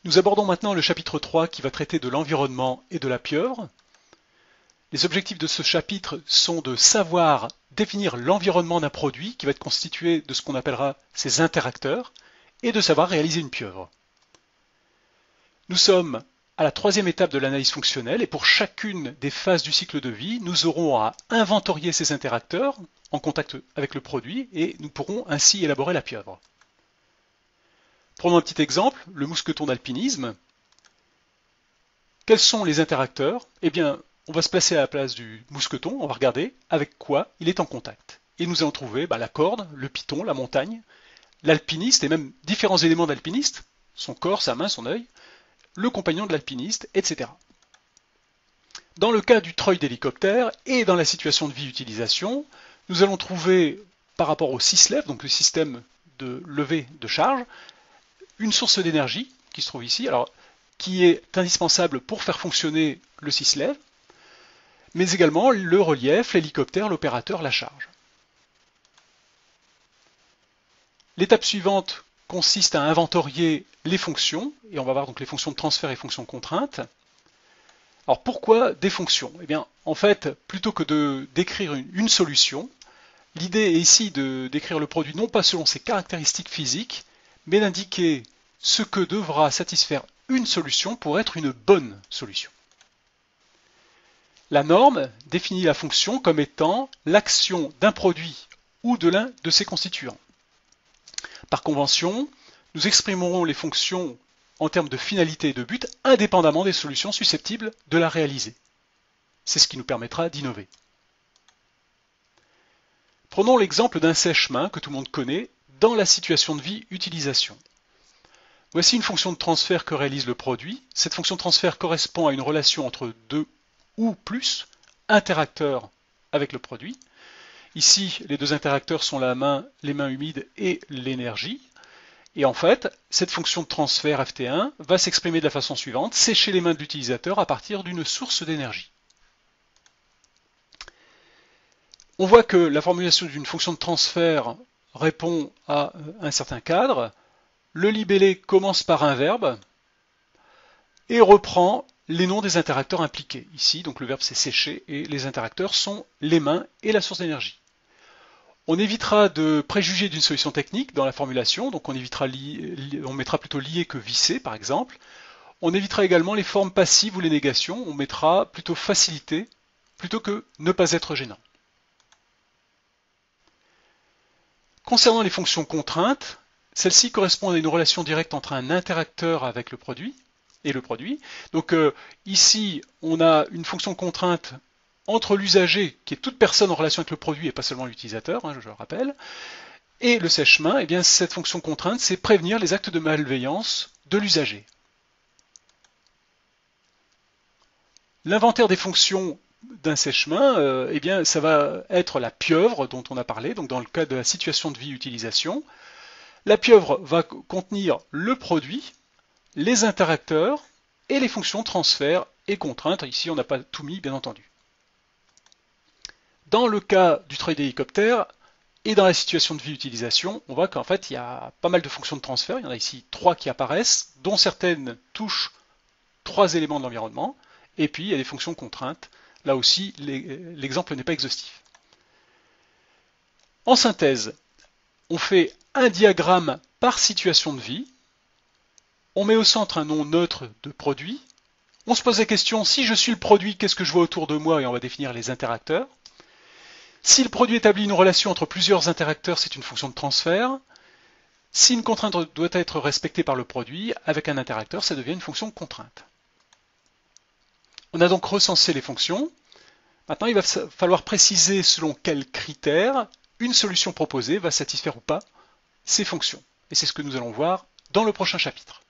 Nous abordons maintenant le chapitre 3 qui va traiter de l'environnement et de la pieuvre. Les objectifs de ce chapitre sont de savoir définir l'environnement d'un produit qui va être constitué de ce qu'on appellera ses interacteurs et de savoir réaliser une pieuvre. Nous sommes à la troisième étape de l'analyse fonctionnelle et pour chacune des phases du cycle de vie, nous aurons à inventorier ces interacteurs en contact avec le produit et nous pourrons ainsi élaborer la pieuvre. Prenons un petit exemple, le mousqueton d'alpinisme. Quels sont les interacteurs? Eh bien, on va se placer à la place du mousqueton, on va regarder avec quoi il est en contact. Et nous allons trouver la corde, le piton, la montagne, l'alpiniste et même différents éléments d'alpiniste, son corps, sa main, son œil, le compagnon de l'alpiniste, etc. Dans le cas du treuil d'hélicoptère et dans la situation de vie-utilisation, nous allons trouver par rapport au syslev, donc le système de levée de charge, une source d'énergie qui se trouve ici, alors qui est indispensable pour faire fonctionner le syslev, mais également le relief, l'hélicoptère, l'opérateur, la charge. L'étape suivante consiste à inventorier les fonctions, et on va voir donc les fonctions de transfert et fonctions de contrainte. Alors pourquoi des fonctions? Eh bien, en fait, plutôt que de décrire une solution, l'idée est ici de décrire le produit non pas selon ses caractéristiques physiques, mais d'indiquer ce que devra satisfaire une solution pour être une bonne solution. La norme définit la fonction comme étant l'action d'un produit ou de l'un de ses constituants. Par convention, nous exprimerons les fonctions en termes de finalité et de but indépendamment des solutions susceptibles de la réaliser. C'est ce qui nous permettra d'innover. Prenons l'exemple d'un sèche-main que tout le monde connaît dans la situation de vie-utilisation. Voici une fonction de transfert que réalise le produit. Cette fonction de transfert correspond à une relation entre deux ou plus interacteurs avec le produit. Ici, les deux interacteurs sont les mains humides et l'énergie. Et en fait, cette fonction de transfert Ft1 va s'exprimer de la façon suivante, sécher les mains de l'utilisateur à partir d'une source d'énergie. On voit que la formulation d'une fonction de transfert répond à un certain cadre. Le libellé commence par un verbe et reprend les noms des interacteurs impliqués. Ici, donc le verbe c'est sécher et les interacteurs sont les mains et la source d'énergie. On évitera de préjuger d'une solution technique dans la formulation, donc on mettra plutôt lié que vissé par exemple. On évitera également les formes passives ou les négations, on mettra plutôt facilité plutôt que ne pas être gênant. Concernant les fonctions contraintes, celles-ci correspondent à une relation directe entre un interacteur avec le produit et le produit. Donc ici, on a une fonction de contrainte entre l'usager, qui est toute personne en relation avec le produit et pas seulement l'utilisateur, je le rappelle, et le sèche-main, eh bien cette fonction contrainte, c'est prévenir les actes de malveillance de l'usager. L'inventaire des fonctions d'un sèche-main, eh bien ça va être la pieuvre dont on a parlé, donc dans le cas de la situation de vie-utilisation. La pieuvre va contenir le produit, les interacteurs et les fonctions transfert et contrainte. Ici, on n'a pas tout mis, bien entendu. Dans le cas du treuil d'hélicoptère et dans la situation de vie-utilisation, on voit qu'en fait, il y a pas mal de fonctions de transfert. Il y en a ici 3 qui apparaissent, dont certaines touchent 3 éléments de l'environnement. Et puis, il y a des fonctions de contrainte. Là aussi, l'exemple n'est pas exhaustif. En synthèse, on fait un diagramme par situation de vie. On met au centre un nom neutre de produit. On se pose la question, si je suis le produit, qu'est-ce que je vois autour de moi? Et on va définir les interacteurs. Si le produit établit une relation entre plusieurs interacteurs, c'est une fonction de transfert. Si une contrainte doit être respectée par le produit, avec un interacteur, ça devient une fonction de contrainte. On a donc recensé les fonctions. Maintenant, il va falloir préciser selon quels critères une solution proposée va satisfaire ou pas ces fonctions. Et c'est ce que nous allons voir dans le prochain chapitre.